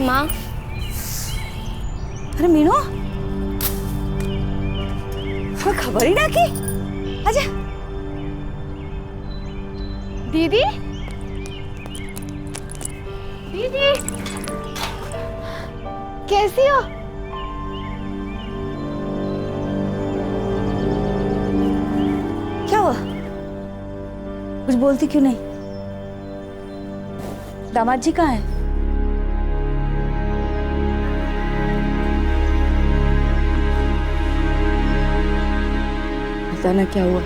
माँ। अरे मीनू, कोई खबर ही ना की। आजा। दीदी, दीदी, कैसी हो? क्या हुआ? कुछ बोलती क्यों नहीं? दामाद जी कहाँ हैं? पता ना क्या हुआ।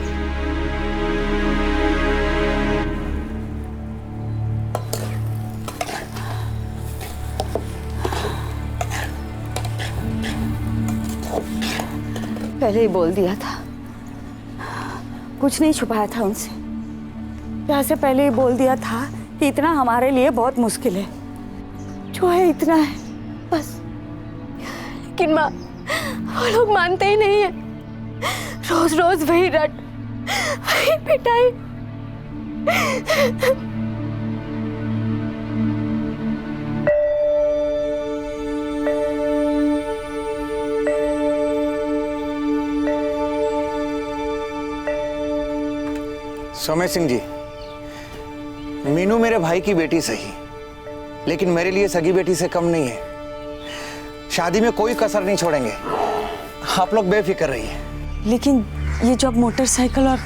पहले ही बोल दिया था, कुछ नहीं छुपाया था उनसे। प्यार से पहले ही बोल दिया था कि इतना हमारे लिए बहुत मुश्किल है, जो है इतना है बस। लेकिन माँ, वो लोग मानते ही नहीं है। रोज रोज वही रट, वही पिटाई। सोमेश सिंह जी, मीनू मेरे भाई की बेटी सही, लेकिन मेरे लिए सगी बेटी से कम नहीं है। शादी में कोई कसर नहीं छोड़ेंगे, आप लोग बेफिक्र रहिए। लेकिन ये जो आप मोटरसाइकिल और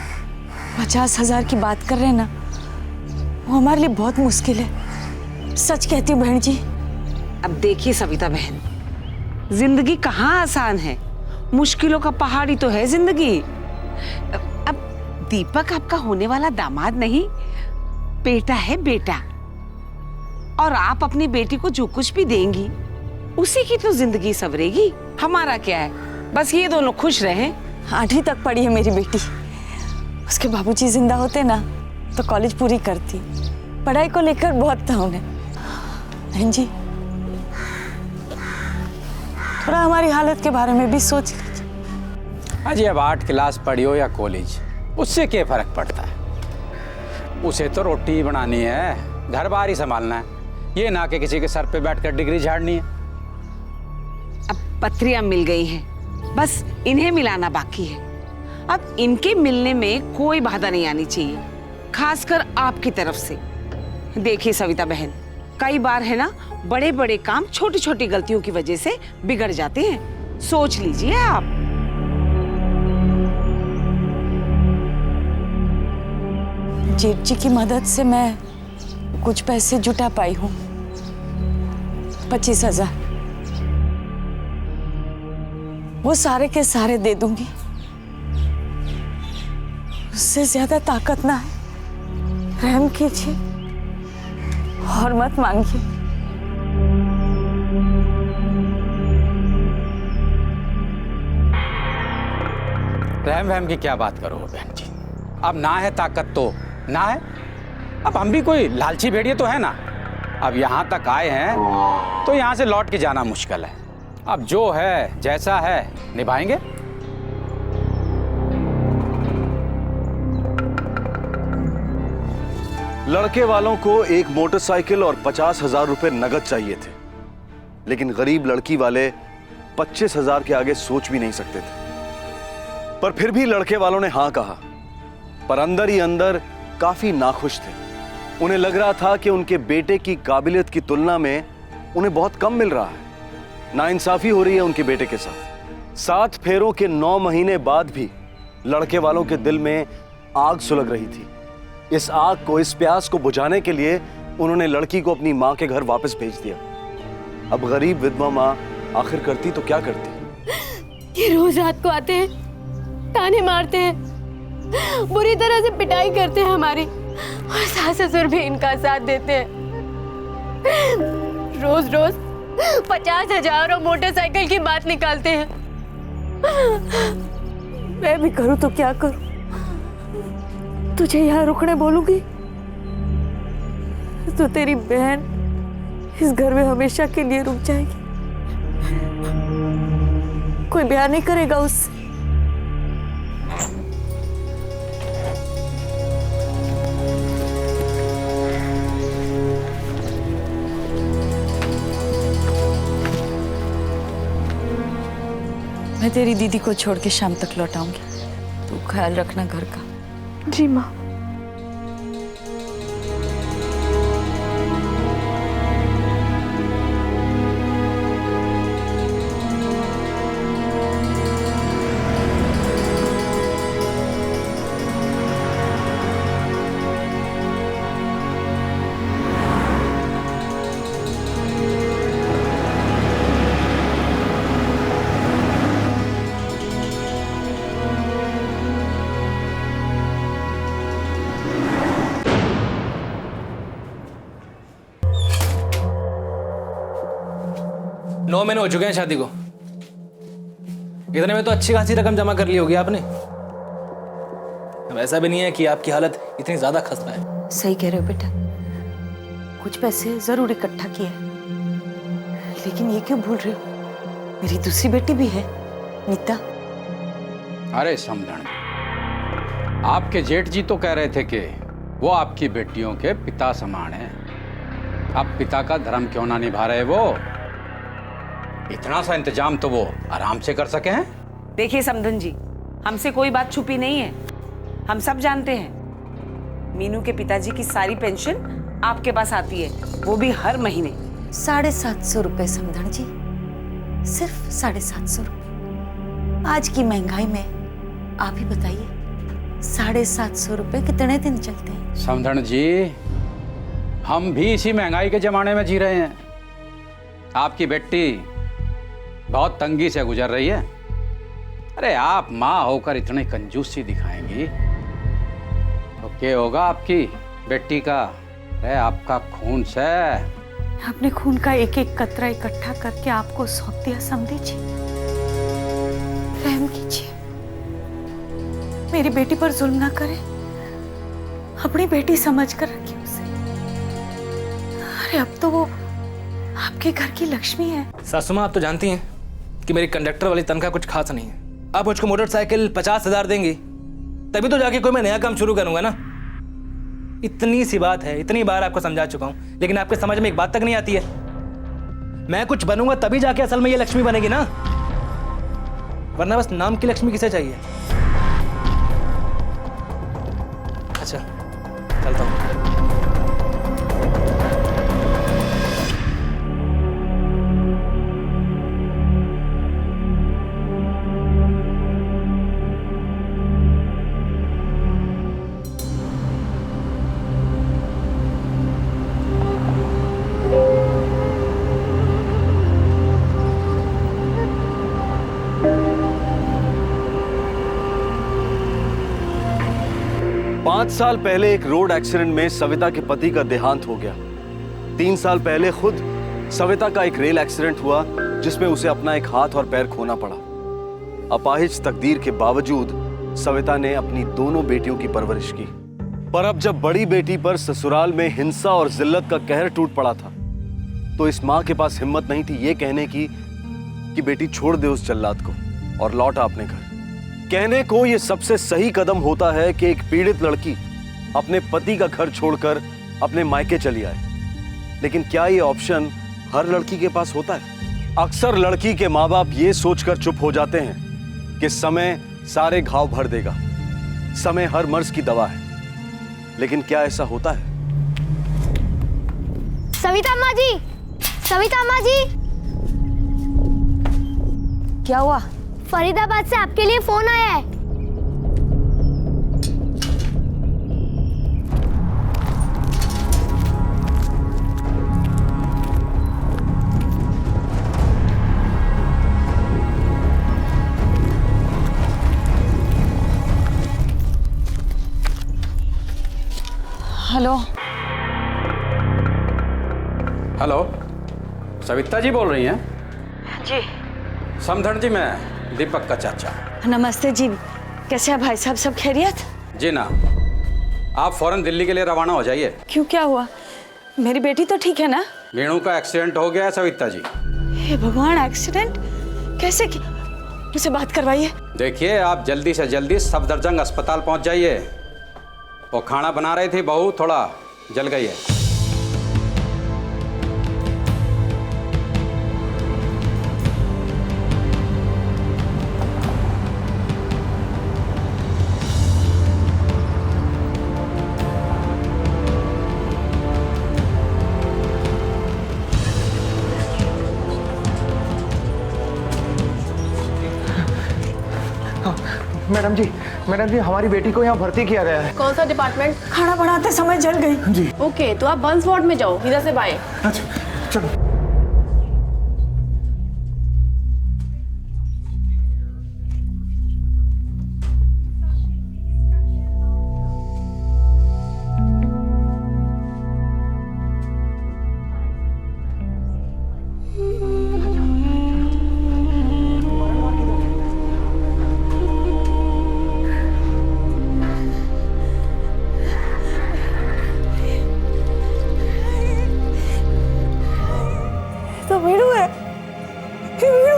50,000 की बात कर रहे हैं ना, वो हमारे लिए बहुत मुश्किल है। सच कहती हूँ बहन जी। अब देखिए सविता बहन, जिंदगी कहाँ आसान है, मुश्किलों का पहाड़ ही तो है जिंदगी। अब दीपक आपका होने वाला दामाद नहीं, बेटा है बेटा। और आप अपनी बेटी को जो कुछ भी देंगी, उसी की तो जिंदगी संवरेगी। हमारा क्या है, बस ये दोनों खुश रहें। 8वीं तक पढ़ी है मेरी बेटी। उसके बाबूजी जिंदा होते ना तो कॉलेज पूरी करती। पढ़ाई को लेकर बहुत था उन्हें। बहन जी, थोड़ा हमारी हालत के बारे में भी सोच लीजिए। अजी अब 8 क्लास पढ़ी हो या कॉलेज, उससे क्या फर्क पड़ता है। उसे तो रोटी बनानी है, घर बार ही संभालना है, ये ना कि किसी के सर पे बैठकर डिग्री झाड़नी है। अब पत्रियां मिल गई हैं, बस इन्हें मिलाना बाकी है। अब इनके मिलने में कोई बाधा नहीं आनी चाहिए, खासकर आपकी तरफ से। देखिए सविता बहन, कई बार है ना, बड़े बड़े काम छोटी छोटी गलतियों की वजह से बिगड़ जाते हैं। सोच लीजिए आप। जेठ जी की मदद से मैं कुछ पैसे जुटा पाई हूँ, 25,000। वो सारे के सारे दे दूंगी। उससे ज्यादा ताकत ना है। रहम कीजिए और मत मांगिए। रहम वहम की क्या बात करो बहन जी, अब ना है ताकत तो ना है। अब हम भी कोई लालची भेड़िए तो है ना। अब यहाँ तक आए हैं तो यहाँ से लौट के जाना मुश्किल है। अब जो है जैसा है निभाएंगे। लड़के वालों को एक मोटरसाइकिल और 50,000 रुपए नगद चाहिए थे, लेकिन गरीब लड़की वाले 25,000 के आगे सोच भी नहीं सकते थे। पर फिर भी लड़के वालों ने हाँ कहा, पर अंदर ही अंदर काफी नाखुश थे। उन्हें लग रहा था कि उनके बेटे की काबिलियत की तुलना में उन्हें बहुत कम मिल रहा है। नाइंसाफी हो रही है उनके बेटे के साथ। 7 फेरों के 9 महीने बाद भी लड़के वालों के दिल में आग सुलग रही थी। इस आग को, इस प्यास को बुझाने के लिए उन्होंने लड़की को अपनी माँ के घर वापस भेज दिया। अब गरीब विधवा माँ आखिर करती तो क्या करती। ये रोज रात को आते हैं, ताने मारते हैं, बुरी तरह से पिटाई करते हैं हमारी, और सास ससुर भी इनका साथ देते हैं। रोज रोज 50,000 और मोटरसाइकिल की बात निकालते हैं। मैं भी करूं तो क्या करूं? तुझे यहाँ रुकने बोलूंगी तो तेरी बहन इस घर में हमेशा के लिए रुक जाएगी। कोई ब्याह नहीं करेगा उससे। मैं तेरी दीदी को छोड़ के शाम तक लौट आऊंगी। तू ख्याल रखना घर का। जी माँ। नौ महीने हो चुके हैं शादी को। इतने में तो अच्छी खासी रकम जमा कर ली होगी आपने। अब ऐसा भी नहीं है कि आपकी हालत इतनी ज्यादा खस्ता है। सही कह रहे हो बेटा, कुछ पैसे जरूर इकट्ठा किए, लेकिन ये क्यों भूल रहे हो, मेरी दूसरी बेटी भी है, नीता। अरे समधन, आपके जेठ जी तो कह रहे थे कि वो आपकी बेटियों के पिता समान हैं। अब पिता का धर्म क्यों ना निभा रहे वो? इतना सा इंतजाम तो वो आराम से कर सके हैं। देखिए समधन जी, हमसे कोई बात छुपी नहीं है। हम सब जानते हैं मीनू के पिताजी की सारी पेंशन आपके पास आती है, वो भी हर महीने। 750 रुपए समधन जी, सिर्फ 750 रुपए। आज की महंगाई में आप ही बताइए, 750 रुपए कितने दिन चलते हैं? समधन जी, हम भी इसी महंगाई के जमाने में जी रहे हैं। आपकी बेटी बहुत तंगी से गुजर रही है। अरे आप माँ होकर इतनी कंजूसी दिखाएंगी तो क्या होगा आपकी बेटी का? अरे आपका खून से। अपने खून का एक एक कतरा इकट्ठा करके आपको सौंप दिया समधी जी। रहम कीजिए, मेरी बेटी पर जुल्म ना करें, अपनी बेटी समझ कर रखिए उसे। अरे अब तो वो आपके घर की लक्ष्मी है। सासू माँ, आप तो जानती हैं कि मेरी कंडक्टर वाली तनख्वाह कुछ खास नहीं है। आप मुझको मोटरसाइकिल 50,000 देंगी तभी तो जाके कोई मैं नया काम शुरू करूंगा ना। इतनी सी बात है, इतनी बार आपको समझा चुका हूं, लेकिन आपके समझ में एक बात तक नहीं आती है। मैं कुछ बनूंगा तभी जाके असल में ये लक्ष्मी बनेगी ना, वरना बस नाम की लक्ष्मी किसे चाहिए। अच्छा, चलता हूं। पांच साल पहले एक रोड एक्सीडेंट में सविता के पति का देहांत हो गया। 3 साल पहले खुद सविता का एक रेल एक्सीडेंट हुआ जिसमें उसे अपना एक हाथ और पैर खोना पड़ा। अपाहिज तकदीर के बावजूद सविता ने अपनी दोनों बेटियों की परवरिश की। पर अब जब बड़ी बेटी पर ससुराल में हिंसा और जिल्लत का कहर टूट पड़ा था तो इस मां के पास हिम्मत नहीं थी ये कहने की कि बेटी छोड़ दे उस जल्लाद को और लौटा अपने घर। कहने को ये सबसे सही कदम होता है कि एक पीड़ित लड़की अपने पति का घर छोड़कर अपने मायके चली आए, लेकिन क्या ये ऑप्शन हर लड़की के पास होता है? अक्सर लड़की के माँ बाप ये सोचकर चुप हो जाते हैं कि समय सारे घाव भर देगा, समय हर मर्ज की दवा है, लेकिन क्या ऐसा होता है? सविता अम्मा जी, सविता अम्मा जी। क्या हुआ? फरीदाबाद से आपके लिए फोन आया है। हेलो। हेलो, सविता जी बोल रही हैं? जी। समधन जी, मैं दीपक का चाचा। नमस्ते जी, कैसे हैं भाई साहब, सब खैरियत? जी ना, आप फौरन दिल्ली के लिए रवाना हो जाइए। क्यों, क्या हुआ? मेरी बेटी तो ठीक है ना? मीनू का एक्सीडेंट हो गया है सविता जी। हे भगवान, एक्सीडेंट कैसे? मुझसे बात करवाइए। देखिए, आप जल्दी से जल्दी सफदरजंग अस्पताल पहुंच जाइए। वो खाना बना रही थी बहू, थोड़ा जल गई है। मैडम जी हमारी बेटी को यहाँ भर्ती किया गया है। कौन सा डिपार्टमेंट? खाना बनाते समय जल गई। जी। ओके, तो आप बंस वार्ड में जाओ, इधर से बाएं। अच्छा चलो। तो मीनू है, ये मीनू,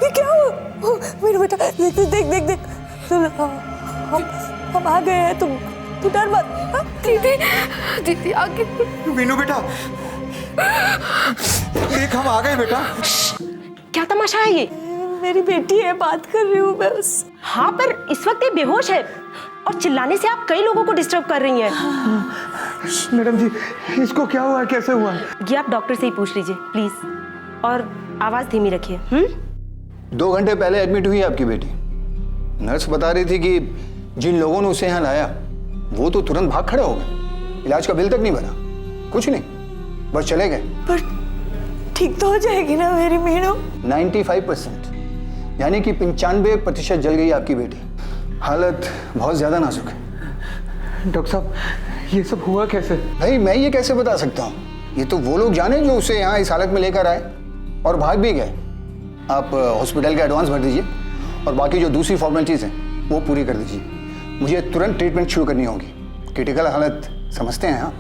ये क्या हुआ? मीनू बेटा देख देख देख देख, हम आ गए हैं, तू डर मत। हाँ? दीदी आगे। मीनू बेटा देख हम आ गए बेटा। क्या तमाशा है ये? मेरी बेटी है, बात कर रही हूँ मैं उससे। हाँ, पर इस वक्त ये बेहोश है और चिल्लाने से आप कई लोगों को डिस्टर्ब कर रही हैं। मैडम जी इसको क्या हुआ, कैसे हुआ? ये आप डॉक्टर से ही पूछ लीजिए प्लीज, और आवाज धीमी रखिए। 2 घंटे पहले एडमिट हुई आपकी बेटी। नर्स बता रही थी कि जिन लोगों ने उसे यहाँ लाया वो तो तुरंत भाग खड़े हो गए, इलाज का बिल तक नहीं बना, कुछ नहीं, बस चले गए। पर ठीक तो हो जाएगी ना मेरी मीनू? 95%, यानी कि 95% जल गई आपकी बेटी। हालत बहुत ज्यादा नाजुक है। डॉक्टर साहब ये सब हुआ कैसे? भाई मैं ये कैसे बता सकता हूँ, ये तो वो लोग जाने जो उसे यहाँ इस हालत में लेकर आए और भाग भी गए। आप हॉस्पिटल का एडवांस भर दीजिए और बाकी जो दूसरी फॉर्मेलिटीज हैं वो पूरी कर दीजिए। मुझे तुरंत ट्रीटमेंट शुरू करनी होगी, क्रिटिकल हालत समझते हैं। हाँ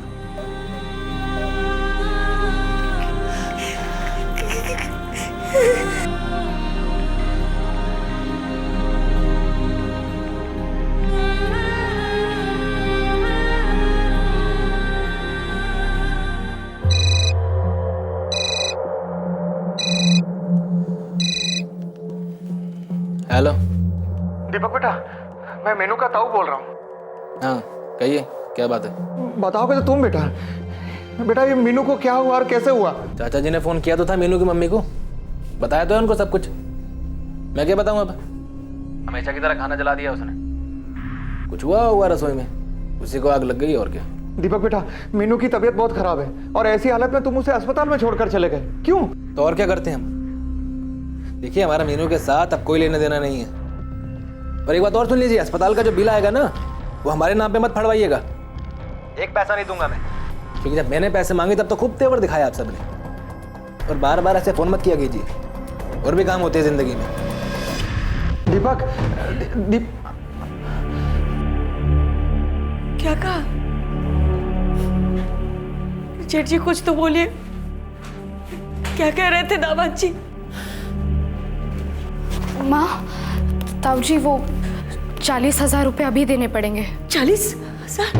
हेलो। दीपक बेटा, मैं मेनू का ताऊ बोल रहा हूँ। हाँ कहिए, क्या बात है? बताओगे तो तुम बेटा। बेटा ये मीनू को क्या हुआ और कैसे हुआ? चाचा जी ने फोन किया तो था मीनू की मम्मी को, बताया तो है उनको सब कुछ। मैं क्या बताऊँ अब, हमेशा की तरह खाना जला दिया उसने। कुछ हुआ होगा रसोई में, उसी को आग लग गई और क्या। दीपक बेटा मीनू की तबीयत बहुत खराब है और ऐसी हालत में तुम उसे अस्पताल में छोड़कर चले गए, क्यों? तो और क्या करते हैं हम? देखिए हमारा मीनू के साथ अब कोई लेना देना नहीं है। और एक बात और सुन लीजिए, अस्पताल का जो बिल आएगा ना वो हमारे नाम पे मत फड़वाइएगा, 1 पैसा नहीं दूंगा मैं। क्योंकि जब मैंने पैसे मांगे तब तो खूब तेवर दिखाया आप सबने, और बार बार ऐसे फोन मत किया कीजिए, और भी काम होते हैं जिंदगी में। दीपक क्या कहा? जेठ जी कुछ तो बोलिए, क्या कह रहे थे दामाद जी? माँ, ताऊ जी वो 40,000 रुपये अभी देने पड़ेंगे। 40,000?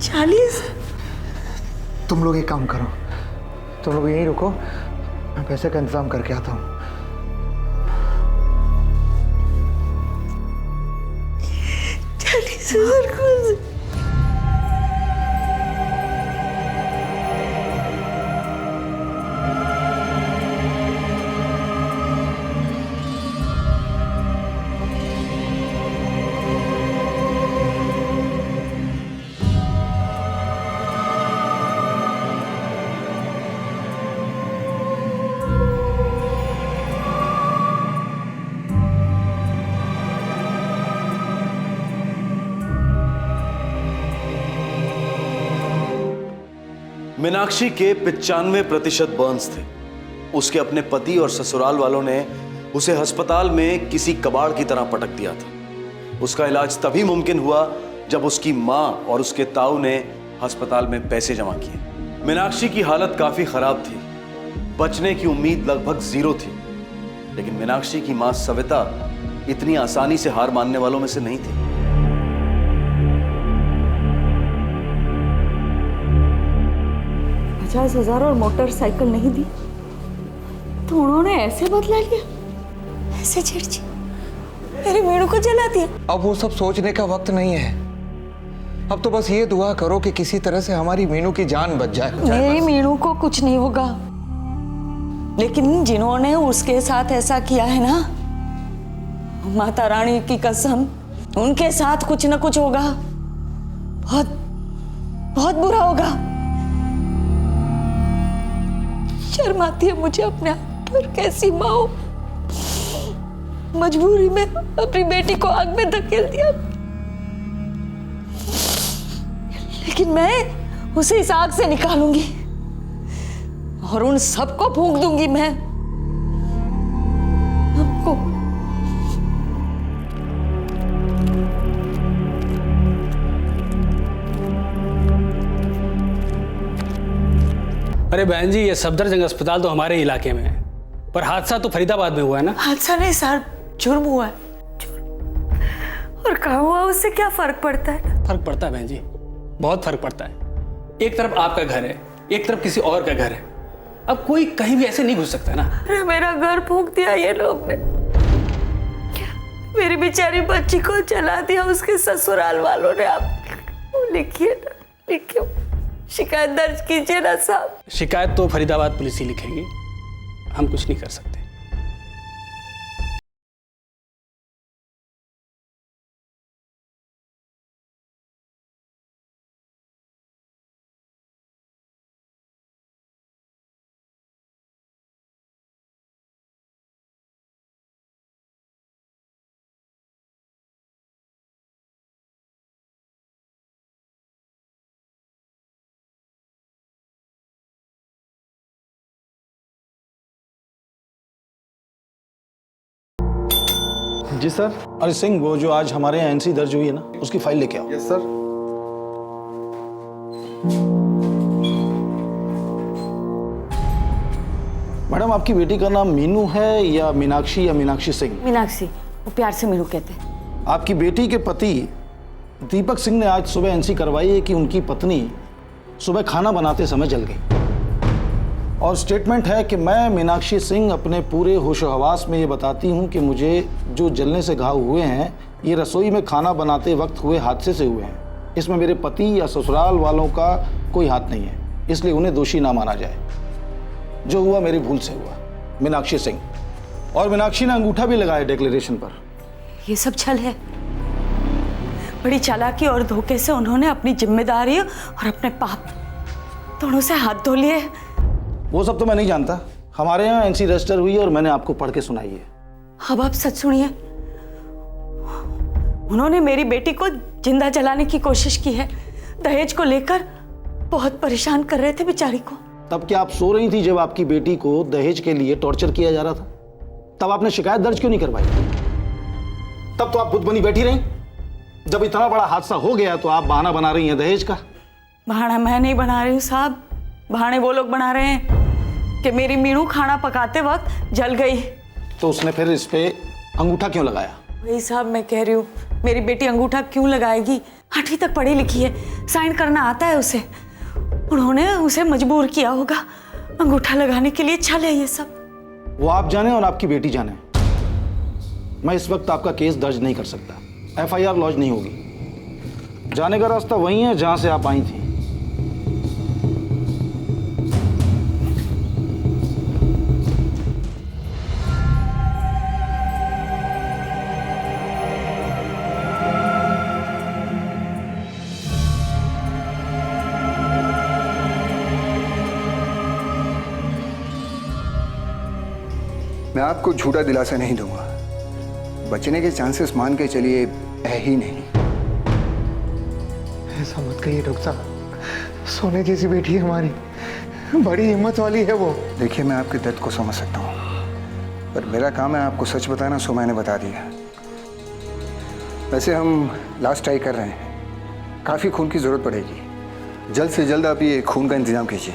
40? तुम लोग एक काम करो, तुम लोग यहीं रुको, मैं पैसे का इंतजाम करके आता हूँ। 40,000 कौन? मीनाक्षी के 95% बर्न्स थे। उसके अपने पति और ससुराल वालों ने उसे अस्पताल में किसी कबाड़ की तरह पटक दिया था। उसका इलाज तभी मुमकिन हुआ जब उसकी माँ और उसके ताऊ ने अस्पताल में पैसे जमा किए। मीनाक्षी की हालत काफी खराब थी, बचने की उम्मीद लगभग 0 थी। लेकिन मीनाक्षी की माँ सविता इतनी आसानी से हार मानने वालों में से नहीं थी। 50,000 और मोटरसाइकिल नहीं दी तो उन्होंने ऐसे बदला लिया? ऐसे जेठ जी मेरे मीनू को जला दिया? अब वो सब सोचने का वक्त नहीं है। अब तो बस ये दुआ करो कि किसी तरह से हमारी मीनू की जान बच जाए। मेरी मीनू को कुछ नहीं होगा, लेकिन जिन्होंने उसके साथ ऐसा किया है ना, माता रानी की कसम, उनके साथ कुछ न कुछ होगा, बहुत बहुत बुरा होगा। शर्म आती है मुझे अपने आप पर, कैसी माँ हो, मजबूरी में अपनी बेटी को आग में धकेल दिया, लेकिन मैं उसे इस आग से निकालूंगी और उन सबको फूंक दूंगी मैं आपको। अरे बहन जी, ये सफदरजंग अस्पताल तो हमारे इलाके में है, पर हादसा तो फरीदाबाद में हुआ है ना। हादसा नहीं सर, जुर्म हुआ है, जुर्म। और कहाँ हुआ उससे क्या फर्क पड़ता है? फर्क पड़ता है बहन जी, बहुत फर्क पड़ता है। एक तरफ आपका घर है, एक तरफ किसी और का घर है। अब कोई कहीं भी ऐसे नहीं घुस सकता ना। अरे मेरा घर फूंक दिया ये लोग ने, मेरी बेचारी बच्ची को जला दिया उसके ससुराल वालों ने। आप लिखिए ना, लिखिए, शिकायत दर्ज कीजिए ना साहब। शिकायत तो फरीदाबाद पुलिस ही लिखेगी, हम कुछ नहीं कर सकते। जी सर। अरे सिंह, वो जो आज हमारे यहाँ एनसी दर्ज हुई है ना, उसकी फाइल लेके आओ। Yes sir. मैडम, आपकी बेटी का नाम मीनू है या मीनाक्षी या मीनाक्षी सिंह? मीनाक्षी, वो प्यार से मीनू कहते हैं। आपकी बेटी के पति दीपक सिंह ने आज सुबह एनसी करवाई है कि उनकी पत्नी सुबह खाना बनाते समय जल गई, और स्टेटमेंट है कि मैं मीनाक्षी सिंह अपने पूरे होशो हवास में ये बताती हूँ कि मुझे जो जलने से घाव हुए हैं ये रसोई में खाना बनाते वक्त हुए हादसे से हुए हैं। इसमें मेरे पति या ससुराल वालों का कोई हाथ नहीं है, इसलिए उन्हें दोषी ना माना जाए। जो हुआ मेरी भूल से हुआ। मीनाक्षी सिंह। और मीनाक्षी ने अंगूठा भी लगाया डिक्लेरेशन पर। ये सब छल है। बड़ी चालाकी और धोखे से उन्होंने अपनी जिम्मेदारी और अपने पाप दोनों से हाथ धो लिए। वो सब तो मैं नहीं जानता। हमारे यहाँ एनसी रजिस्टर हुई है और मैंने आपको पढ़ के सुनाई है। अब आप सच सुनिए, उन्होंने मेरी बेटी को जिंदा जलाने की कोशिश की है। दहेज को लेकर बहुत परेशान कर रहे थे बेचारी को। तब क्या आप सो रही थी जब आपकी बेटी को दहेज के लिए टॉर्चर किया जा रहा था? तब आपने शिकायत दर्ज क्यों नहीं करवाई? तब तो आप खुद बनी बैठी रही। जब इतना बड़ा हादसा हो गया तो आप बहाना बना रही हैं दहेज का। बहाना मैं नहीं बना रही हूँ साहब, बहाने वो लोग बना रहे हैं कि मेरी मीनू खाना पकाते वक्त जल गई। तो उसने फिर इस पे अंगूठा क्यों लगाया? वही साहब मैं कह रही हूँ, मेरी बेटी अंगूठा क्यों लगाएगी? 8वीं तक पढ़ी लिखी है, साइन करना आता है उसे। उन्होंने उसे मजबूर किया होगा अंगूठा लगाने के लिए। छल है ये सब। वो आप जाने और आपकी बेटी जाने। मैं इस वक्त आपका केस दर्ज नहीं कर सकता। FIR लॉन्च नहीं होगी। जाने का रास्ता वही है जहां से आप आई थी। मैं आपको झूठा दिलासा नहीं दूंगा। बचने के चांसेस मान के चलिए है ही नहीं। ऐसा मत कहिए डॉक्टर साहब, सोने जैसी बेटी है हमारी, बड़ी हिम्मत वाली है वो। देखिए, मैं आपके दर्द को समझ सकता हूँ, पर मेरा काम है आपको सच बताना, सो मैंने बता दिया। वैसे हम लास्ट ट्राई कर रहे हैं, काफ़ी खून की ज़रूरत पड़ेगी। जल्द से जल्द आप ये खून का इंतज़ाम कीजिए।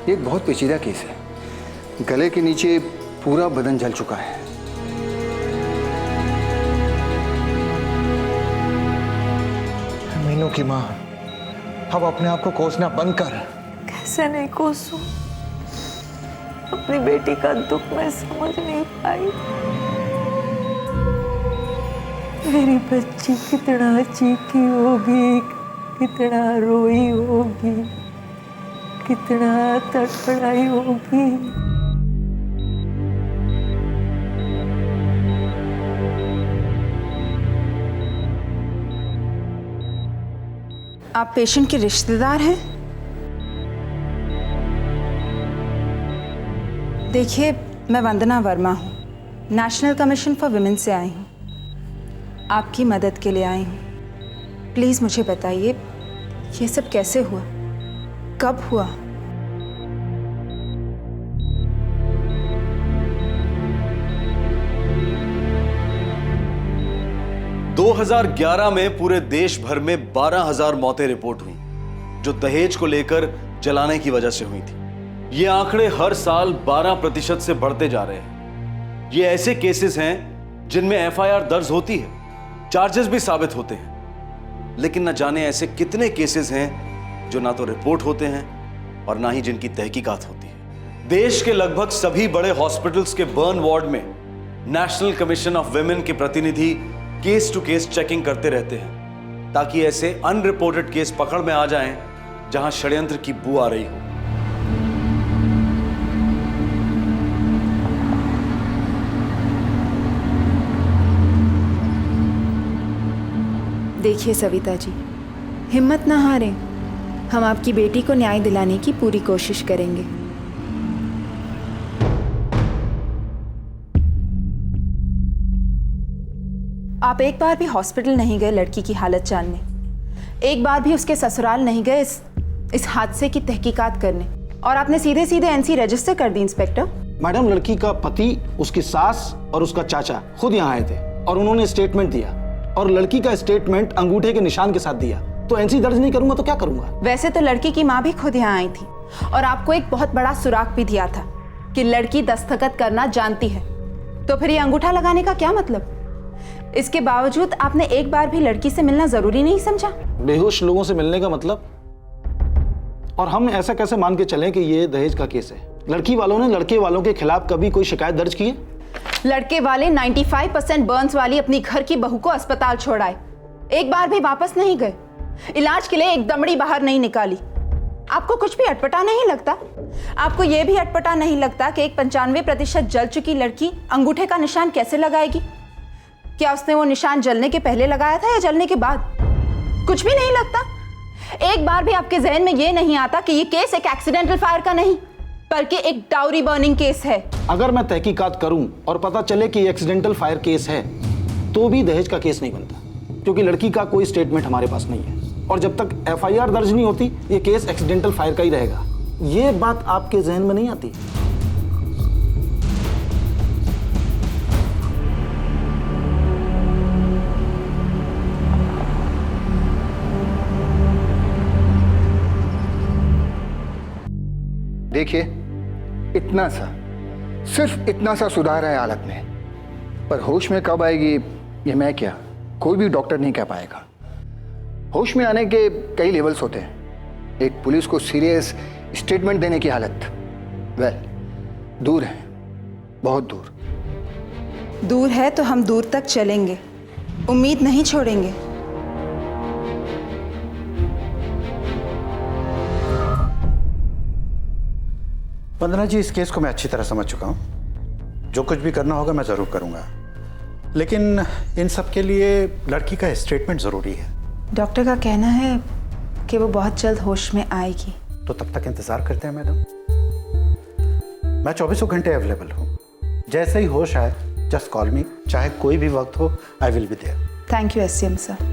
ये एक बहुत पेचीदा केस है। गले के नीचे पूरा बदन जल चुका है। मीनू की माँ, अब अपने आप को कोसना बंद कर। कैसे नहीं कोसूं? अपनी बेटी का दुख मैं समझ नहीं पाई। मेरी बच्ची कितना चीखी होगी, कितना रोई होगी, कितना तड़फड़ाई होगी। आप पेशेंट के रिश्तेदार हैं? देखिए, मैं वंदना वर्मा हूँ, नेशनल कमीशन फॉर विमेन से आई हूँ। आपकी मदद के लिए आई हूँ। प्लीज़ मुझे बताइए, ये सब कैसे हुआ, कब हुआ? – 2011 में पूरे देश भर में 12,000 मौतें रिपोर्ट हुई जो दहेज को लेकर जलाने की वजह से हुई थी। ये आंकड़े हर साल 12% से बढ़ते जा रहे हैं। ये ऐसे केसेस हैं जिनमें एफआईआर दर्ज होती है, चार्जेस भी साबित होते हैं, लेकिन न जाने ऐसे कितने केसेस हैं जो ना तो रिपोर्ट होते हैं और ना ही जिनकी तहकीकात होती है। देश के लगभग सभी बड़े हॉस्पिटल्स के बर्न वार्ड में नेशनल कमीशन ऑफ विमेन के प्रतिनिधि केस टू केस चेकिंग करते रहते हैं ताकि ऐसे अनरिपोर्टेड केस पकड़ में आ जाएं जहां षड्यंत्र की बू आ रही हो। देखिए सविता जी, हिम्मत ना हारें, हम आपकी बेटी को न्याय दिलाने की पूरी कोशिश करेंगे। आप एक बार भी हॉस्पिटल नहीं गए लड़की की हालत जानने, एक बार भी उसके ससुराल नहीं गए इस हादसे की तहकीकात करने, और आपने सीधे सीधे एनसी रजिस्टर कर दी। इंस्पेक्टर मैडम, लड़की का पति, उसकी सास और उसका चाचा खुद यहाँ आए थे और उन्होंने स्टेटमेंट दिया, और लड़की का स्टेटमेंट अंगूठे के निशान के साथ दिया। तो एनसी दर्ज नहीं करूंगा तो क्या करूंगा? वैसे तो लड़की की माँ भी खुद यहाँ आई थी और आपको एक बहुत बड़ा सुराग भी दिया था कि लड़की दस्तखत करना जानती है, तो फिर ये अंगूठा लगाने का क्या मतलब? इसके बावजूद आपने एक बार भी लड़की से मिलना जरूरी नहीं समझा? बेहोश लोगों से मिलने का मतलब? और हम ऐसा कैसे मान के चलें कि ये दहेज का केस है? लड़की वालों ने लड़के वालों के खिलाफ कभी कोई शिकायत दर्ज की है? लड़के वाले 95% बर्न्स वाली अपनी घर की बहू को अस्पताल छोड़ाए, एक बार भी वापस नहीं गए, इलाज के लिए एक दमड़ी बाहर नहीं निकाली। आपको कुछ भी अटपटा नहीं लगता? आपको यह भी अटपटा नहीं लगता कि एक 95% जल चुकी लड़की अंगूठे का निशान कैसे लगाएगी? क्या उसने वो निशान जलने के पहले लगाया था या जलने के बाद? कुछ भी नहीं लगता? एक बार भी आपके जहन में यह नहीं आता कि ये केस एक एक्सीडेंटल फायर का नहीं बल्कि एक डाउरी बर्निंग केस है? अगर मैं तहकीकात करूं और पता चले कि एक्सीडेंटल फायर केस है तो भी दहेज का केस नहीं बनता, क्योंकि लड़की का कोई स्टेटमेंट हमारे पास नहीं है, और जब तक एफआईआर दर्ज नहीं होती ये केस एक्सीडेंटल फायर का ही रहेगा। ये बात आपके जहन में नहीं आती? देखिए, इतना सा, सिर्फ इतना सा सुधार है हालत में, पर होश में कब आएगी ये मैं क्या, कोई भी डॉक्टर नहीं कह पाएगा। होश में आने के कई लेवल्स होते हैं। एक पुलिस को सीरियस स्टेटमेंट देने की हालत, दूर है, बहुत दूर। दूर है तो हम दूर तक चलेंगे, उम्मीद नहीं छोड़ेंगे। वंदना जी, इस केस को मैं अच्छी तरह समझ चुका हूँ। जो कुछ भी करना होगा मैं ज़रूर करूँगा, लेकिन इन सब के लिए लड़की का स्टेटमेंट ज़रूरी है। डॉक्टर का कहना है कि वो बहुत जल्द होश में आएगी। तो तब तक इंतज़ार करते हैं मैडम। मैं 24 घंटे अवेलेबल हूँ। जैसे ही होश आए जस्ट कॉल मी, चाहे कोई भी वक्त हो, I will be there. Thank you SM sir.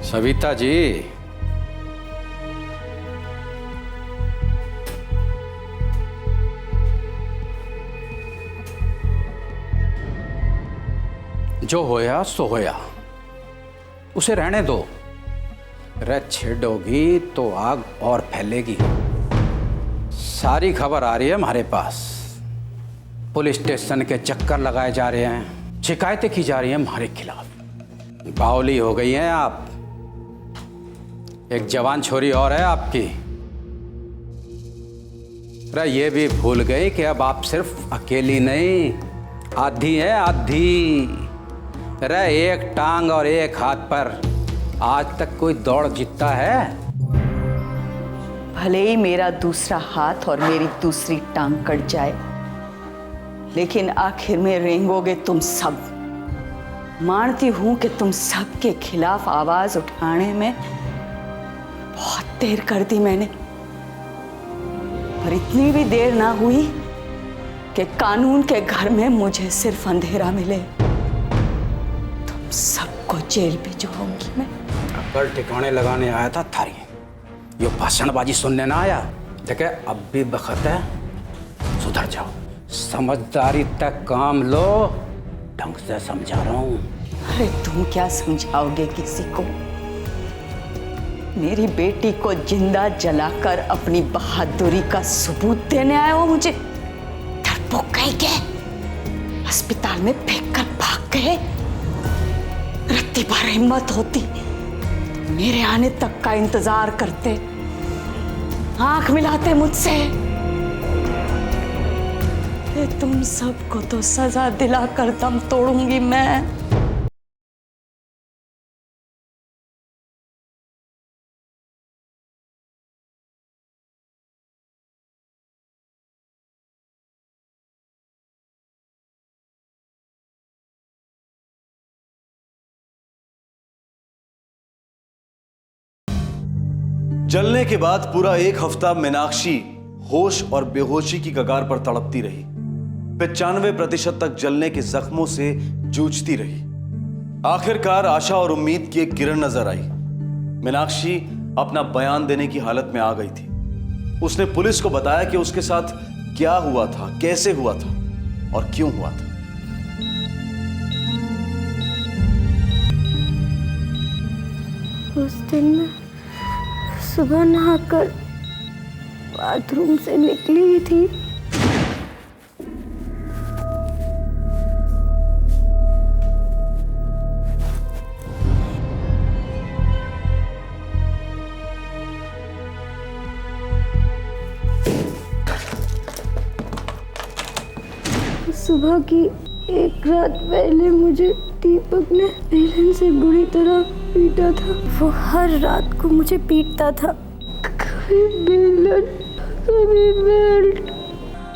Savita ji, जो होया सो होया, उसे रहने दो। रे छेड़ोगी तो आग और फैलेगी। सारी खबर आ रही है हमारे पास। पुलिस स्टेशन के चक्कर लगाए जा रहे हैं, शिकायतें की जा रही हैं हमारे खिलाफ। बावली हो गई हैं आप। एक जवान छोरी और है आपकी। अरे ये भी भूल गई कि अब आप सिर्फ अकेली नहीं, आधी है, आधी। अरे एक टांग और एक हाथ पर आज तक कोई दौड़ जीतता है? भले ही मेरा दूसरा हाथ और मेरी दूसरी टांग कट जाए, लेकिन आखिर में रेंगोगे तुम सब। मानती हूं कि तुम सबके खिलाफ आवाज उठाने में बहुत देर कर दी मैंने, पर इतनी भी देर ना हुई कि कानून के घर में मुझे सिर्फ अंधेरा मिले। तुम सबको जेल भिजवाऊंगी मैं। कल ठिकाने लगाने आया था थारी, ये भाषणबाजी सुनने ना आया। देखे अब भी वक्त है, सुधर जाओ, समझदारी तक काम लो, ढंग से समझा रहा हूँ। अरे तुम क्या समझाओगे किसी को? मेरी बेटी को जिंदा जलाकर अपनी बहादुरी का सबूत देने आए हो मुझे? डरपोक कहीं के अस्पताल में फेंक कर भाग गए। रत्ती भर हिम्मत होती तो मेरे आने तक का इंतजार करते, आंख मिलाते मुझसे। तुम सबको तो सजा दिलाकर दम तोड़ूंगी मैं। जलने के बाद पूरा एक हफ्ता मीनाक्षी होश और बेहोशी की कगार पर तड़पती रही। 95% तक जलने के जख्मों से जूझती रही। आखिरकार आशा और उम्मीद की एक किरण नजर आई। मीनाक्षी अपना बयान देने की हालत में आ गई थी। उसने पुलिस को बताया कि उसके साथ क्या हुआ था, कैसे हुआ था और क्यों हुआ था। उस दिन मैं सुबह नहाकर बाथरूम से निकली ही थी। सुबह की एक रात पहले मुझे दीपक ने बेलन से बुरी तरह पीटा था। वो हर रात को मुझे पीटता था, कभी बेलन कभी बेल्ट।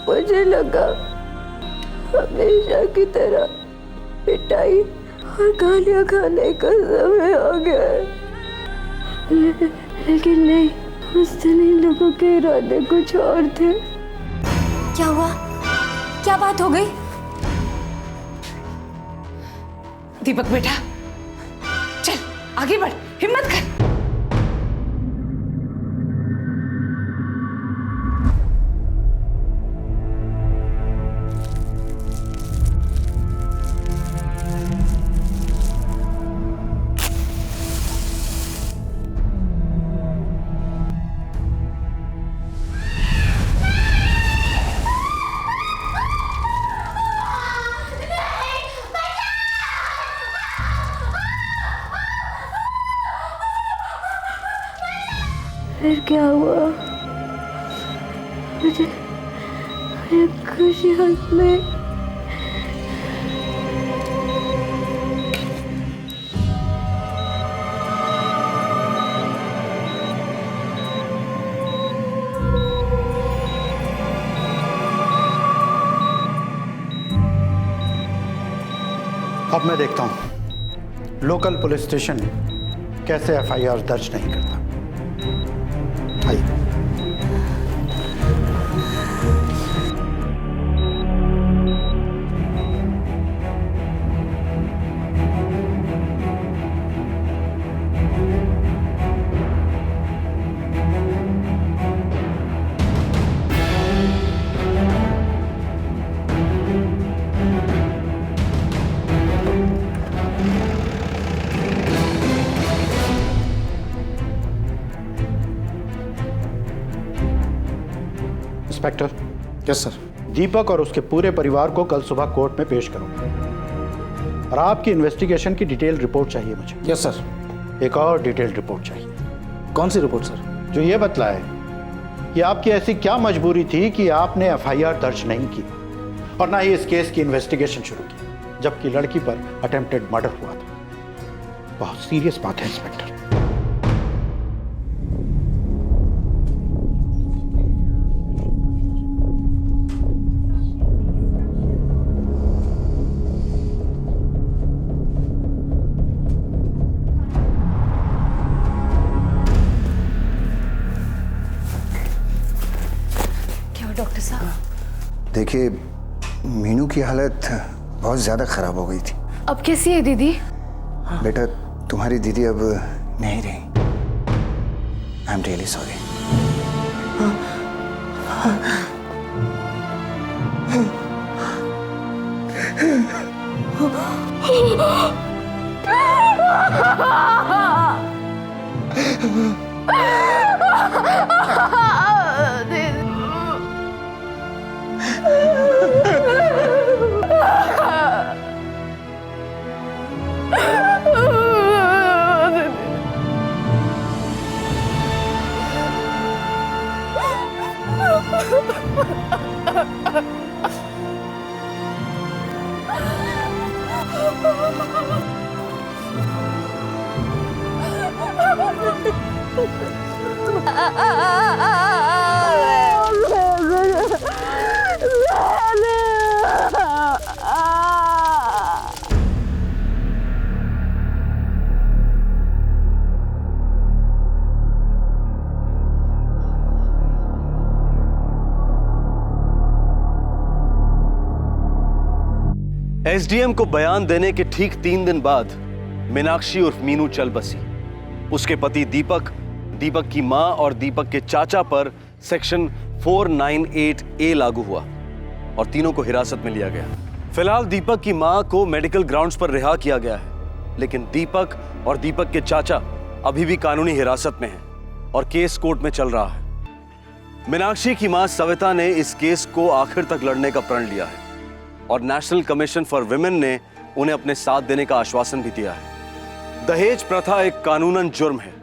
मुझे लगा हमेशा की तरह पिटाई और गालियां खाने का समय आ गया है। लेकिन नहीं, उस दिन इन लोगों के इरादे कुछ और थे। क्या हुआ? क्या बात हो गई? दीपक बेटा, चल आगे बढ़, हिम्मत कर। फिर क्या हुआ? मुझे खुशी हाथ में अब मैं देखता हूं लोकल पुलिस स्टेशन कैसे एफआईआर दर्ज नहीं करता। आइए। इंस्पेक्टर। Yes sir. दीपक और उसके पूरे परिवार को कल सुबह कोर्ट में पेश करूंगा और आपकी इन्वेस्टिगेशन की डिटेल रिपोर्ट चाहिए मुझे। Yes sir. एक और डिटेल रिपोर्ट चाहिए। कौन सी रिपोर्ट सर? जो ये बतलाए कि आपकी ऐसी क्या मजबूरी थी कि आपने एफआईआर दर्ज नहीं की और ना ही इस केस की इन्वेस्टिगेशन शुरू की, जबकि लड़की पर अटेम्प्टेड मर्डर हुआ था। बहुत सीरियस बात है इंस्पेक्टर। देखिए, मीनू की हालत बहुत ज़्यादा ख़राब हो गई थी। अब कैसी है दीदी? बेटा, तुम्हारी दीदी अब नहीं रही। I am really sorry. SDM को बयान देने के ठीक 3 दिन बाद मीनाक्षी उर्फ मीनू चल बसी। उसके पति दीपक, दीपक की मां और दीपक के चाचा पर सेक्शन 498A लागू हुआ और तीनों को हिरासत में लिया गया। फिलहाल दीपक की मां को मेडिकल ग्राउंड्स पर रिहा किया गया है, लेकिन दीपक और दीपक के चाचा अभी भी कानूनी हिरासत में हैं और केस कोर्ट में चल रहा है। मीनाक्षी की मां सविता ने इस केस को आखिर तक लड़ने का प्रण लिया है और नेशनल कमीशन फॉर विमेन ने उन्हें अपने साथ देने का आश्वासन भी दिया है। दहेज प्रथा एक कानूनन जुर्म है।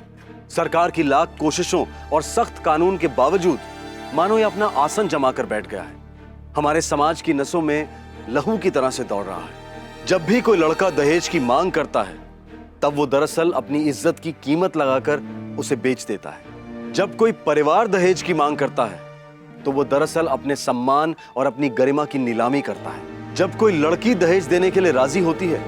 सरकार की लाख कोशिशों और सख्त कानून के बावजूद मानो ये अपना आसन जमा कर बैठ गया है। हमारे समाज की नसों में लहू की तरह से दौड़ रहा है। जब भी कोई लड़का दहेज की मांग करता है, तब वो दरअसल अपनी इज्जत की कीमत लगाकर उसे बेच देता है। जब कोई परिवार दहेज की मांग करता है, तो वो दरअसल अपने सम्मान और अपनी गरिमा की नीलामी करता है। जब कोई लड़की दहेज देने के लिए राजी होती है,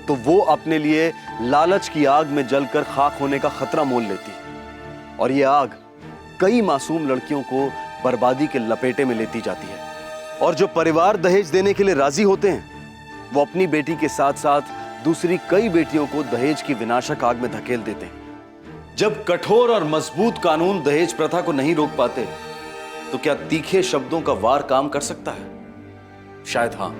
तो वो अपने लिए लालच की आग में जलकर खाक होने का खतरा मोल लेती है और ये आग कई मासूम लड़कियों को बर्बादी के लपेटे में लेती जाती है। और जो परिवार दहेज देने के लिए राजी होते हैं, वो अपनी बेटी के साथ साथ दूसरी कई बेटियों को दहेज की विनाशक आग में धकेल देते हैं। जब कठोर और मजबूत कानून दहेज प्रथा को नहीं रोक पाते, तो क्या तीखे शब्दों का वार काम कर सकता है? शायद हाँ।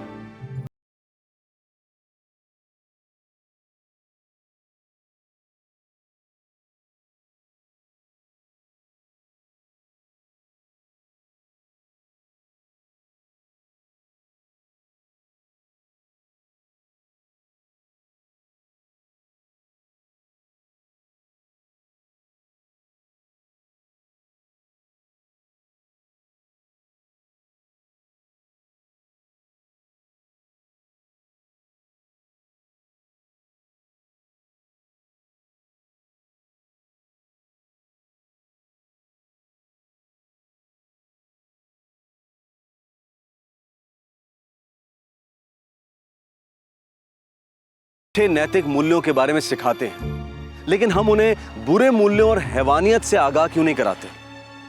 नैतिक मूल्यों के बारे में सिखाते हैं, लेकिन हम उन्हें बुरे मूल्यों और हैवानियत से आगाह क्यों नहीं कराते?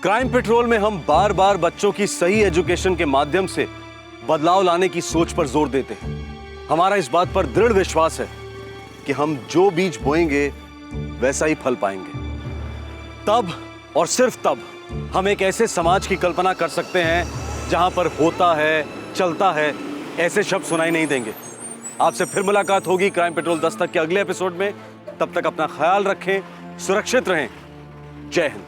क्राइम पेट्रोल में हम बार बार बच्चों की सही एजुकेशन के माध्यम से बदलाव लाने की सोच पर जोर देते हैं। हमारा इस बात पर दृढ़ विश्वास है कि हम जो बीज बोएंगे वैसा ही फल पाएंगे। तब और सिर्फ तब हम एक ऐसे समाज की कल्पना कर सकते हैं जहां पर होता है, चलता है ऐसे शब्द सुनाई नहीं देंगे। आपसे फिर मुलाकात होगी क्राइम पेट्रोल दस्तक के अगले एपिसोड में। तब तक अपना ख्याल रखें, सुरक्षित रहें। जय हिंद।